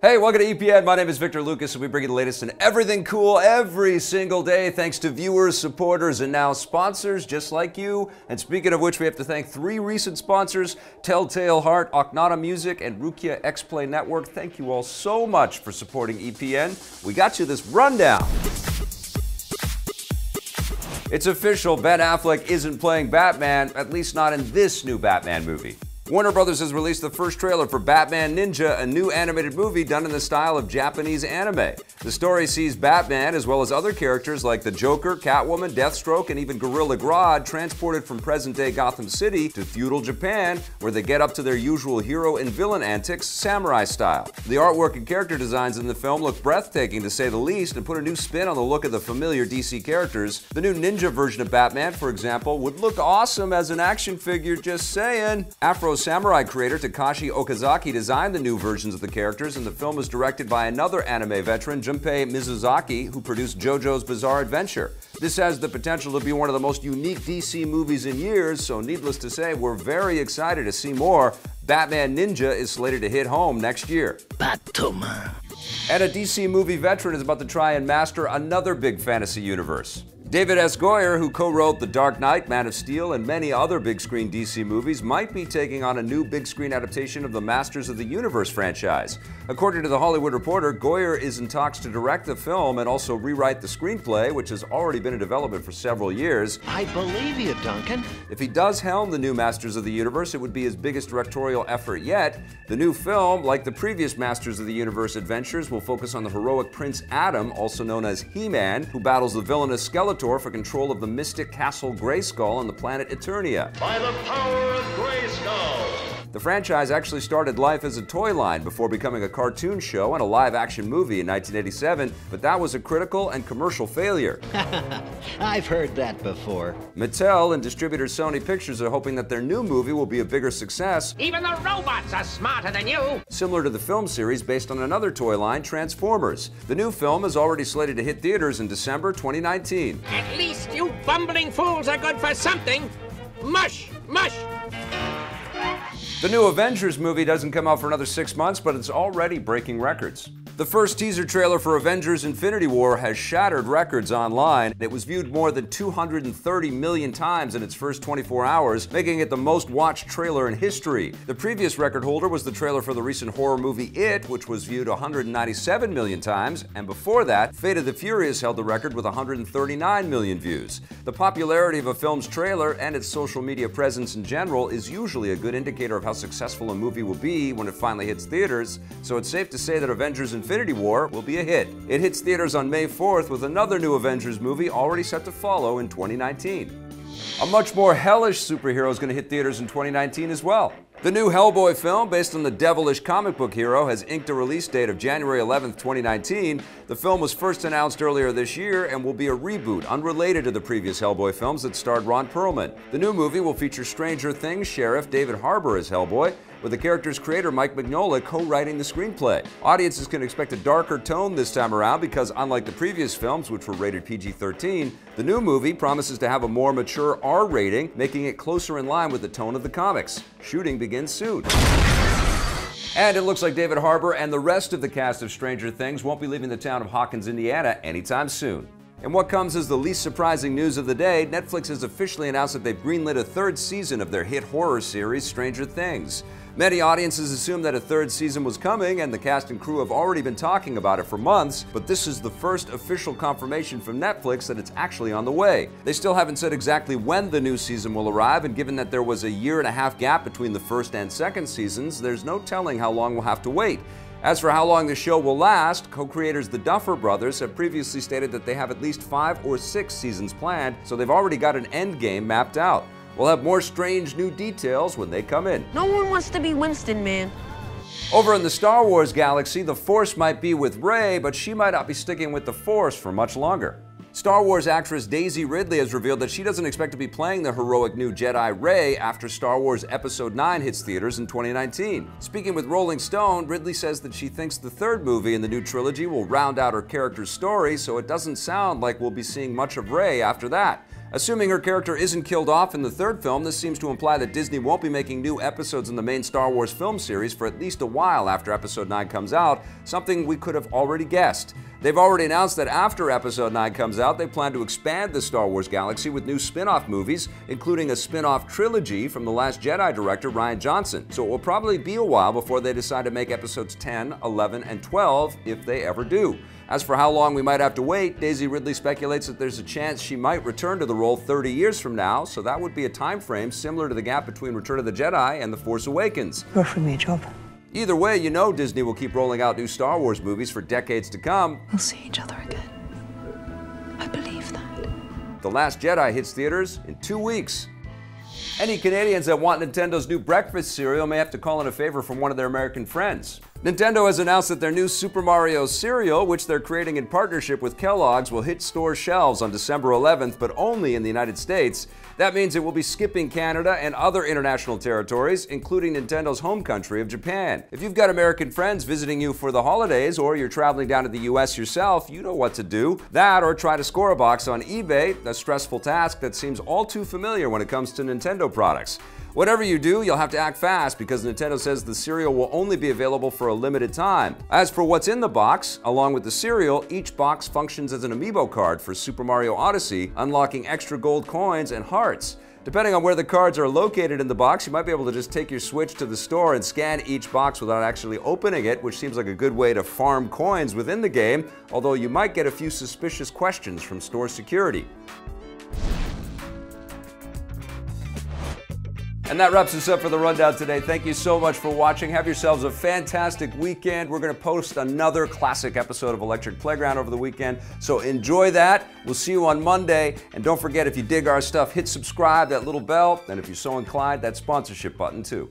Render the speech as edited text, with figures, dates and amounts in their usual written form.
Hey, welcome to EPN. My name is Victor Lucas, and we bring you the latest in everything cool every single day, thanks to viewers, supporters, and now sponsors just like you. And speaking of which, we have to thank three recent sponsors: Telltale Heart, Oknata Music, and Rukia X-Play Network. Thank you all so much for supporting EPN. We got you this rundown. It's official, Ben Affleck isn't playing Batman, at least not in this new Batman movie. Warner Brothers has released the first trailer for Batman Ninja, a new animated movie done in the style of Japanese anime. The story sees Batman, as well as other characters like the Joker, Catwoman, Deathstroke, and even Gorilla Grodd, transported from present-day Gotham City to feudal Japan, where they get up to their usual hero and villain antics, samurai style. The artwork and character designs in the film look breathtaking, to say the least, and put a new spin on the look of the familiar DC characters. The new ninja version of Batman, for example, would look awesome as an action figure, just saying. Afro Samurai creator Takashi Okazaki designed the new versions of the characters, and the film is directed by another anime veteran, Junpei Mizuzaki, who produced JoJo's Bizarre Adventure. This has the potential to be one of the most unique DC movies in years, so needless to say, we're very excited to see more. Batman Ninja is slated to hit home next year. Batman. And a DC movie veteran is about to try and master another big fantasy universe. David S. Goyer, who co-wrote The Dark Knight, Man of Steel, and many other big-screen DC movies, might be taking on a new big-screen adaptation of the Masters of the Universe franchise. According to The Hollywood Reporter, Goyer is in talks to direct the film and also rewrite the screenplay, which has already been in development for several years. I believe you, Duncan. If he does helm the new Masters of the Universe, it would be his biggest directorial effort yet. The new film, like the previous Masters of the Universe adventures, will focus on the heroic Prince Adam, also known as He-Man, who battles the villainous Skeletor for control of the mystic Castle Grayskull on the planet Eternia. By the power of Grayskull! The franchise actually started life as a toy line before becoming a cartoon show and a live-action movie in 1987, but that was a critical and commercial failure. I've heard that before. Mattel and distributor Sony Pictures are hoping that their new movie will be a bigger success. Even the robots are smarter than you! Similar to the film series based on another toy line, Transformers. The new film is already slated to hit theaters in December 2019. At least you bumbling fools are good for something! Mush! Mush! The new Avengers movie doesn't come out for another 6 months, but it's already breaking records. The first teaser trailer for Avengers Infinity War has shattered records online. It was viewed more than 230 million times in its first 24 hours, making it the most watched trailer in history. The previous record holder was the trailer for the recent horror movie It, which was viewed 197 million times, and before that, Fate of the Furious held the record with 139 million views. The popularity of a film's trailer and its social media presence in general is usually a good indicator of how successful a movie will be when it finally hits theaters, so it's safe to say that Avengers Infinity War will be a hit. It hits theaters on May 4th with another new Avengers movie already set to follow in 2019. A much more hellish superhero is going to hit theaters in 2019 as well. The new Hellboy film, based on the devilish comic book hero, has inked a release date of January 11th, 2019. The film was first announced earlier this year and will be a reboot, unrelated to the previous Hellboy films that starred Ron Perlman. The new movie will feature Stranger Things Sheriff David Harbour as Hellboy, with the character's creator Mike Mignola co-writing the screenplay. Audiences can expect a darker tone this time around because, unlike the previous films, which were rated PG-13, the new movie promises to have a more mature R rating, making it closer in line with the tone of the comics. Shooting begins soon. And it looks like David Harbour and the rest of the cast of Stranger Things won't be leaving the town of Hawkins, Indiana anytime soon. And what comes as the least surprising news of the day, Netflix has officially announced that they've greenlit a third season of their hit horror series, Stranger Things. Many audiences assumed that a third season was coming, and the cast and crew have already been talking about it for months, but this is the first official confirmation from Netflix that it's actually on the way. They still haven't said exactly when the new season will arrive, and given that there was a year-and-a-half gap between the first and second seasons, there's no telling how long we'll have to wait. As for how long the show will last, co-creators the Duffer Brothers have previously stated that they have at least 5 or 6 seasons planned, so they've already got an end game mapped out. We'll have more strange new details when they come in. No one wants to be Winston, man. Over in the Star Wars galaxy, the Force might be with Rey, but she might not be sticking with the Force for much longer. Star Wars actress Daisy Ridley has revealed that she doesn't expect to be playing the heroic new Jedi Rey after Star Wars Episode 9 hits theaters in 2019. Speaking with Rolling Stone, Ridley says that she thinks the third movie in the new trilogy will round out her character's story, so it doesn't sound like we'll be seeing much of Rey after that. Assuming her character isn't killed off in the third film, this seems to imply that Disney won't be making new episodes in the main Star Wars film series for at least a while after Episode 9 comes out, something we could have already guessed. They've already announced that after Episode 9 comes out, they plan to expand the Star Wars galaxy with new spin-off movies, including a spin-off trilogy from The Last Jedi director Rian Johnson. So it will probably be a while before they decide to make episodes 10, 11, and 12, if they ever do. As for how long we might have to wait, Daisy Ridley speculates that there's a chance she might return to the role 30 years from now, so that would be a time frame similar to the gap between Return of the Jedi and The Force Awakens. You're offering me a job. Either way, you know Disney will keep rolling out new Star Wars movies for decades to come. We'll see each other again. I believe that. The Last Jedi hits theaters in 2 weeks. Any Canadians that want Nintendo's new breakfast cereal may have to call in a favor from one of their American friends. Nintendo has announced that their new Super Mario cereal, which they're creating in partnership with Kellogg's, will hit store shelves on December 11th, but only in the United States. That means it will be skipping Canada and other international territories, including Nintendo's home country of Japan. If you've got American friends visiting you for the holidays, or you're traveling down to the US yourself, you know what to do. That, or try to score a box on eBay, a stressful task that seems all too familiar when it comes to Nintendo products. Whatever you do, you'll have to act fast because Nintendo says the cereal will only be available for a limited time. As for what's in the box, along with the cereal, each box functions as an amiibo card for Super Mario Odyssey, unlocking extra gold coins and hearts. Depending on where the cards are located in the box, you might be able to just take your Switch to the store and scan each box without actually opening it, which seems like a good way to farm coins within the game, although you might get a few suspicious questions from store security. And that wraps us up for the Rundown today. Thank you so much for watching. Have yourselves a fantastic weekend. We're going to post another classic episode of Electric Playground over the weekend, so enjoy that. We'll see you on Monday. And don't forget, if you dig our stuff, hit subscribe, that little bell, and if you're so inclined, that sponsorship button too.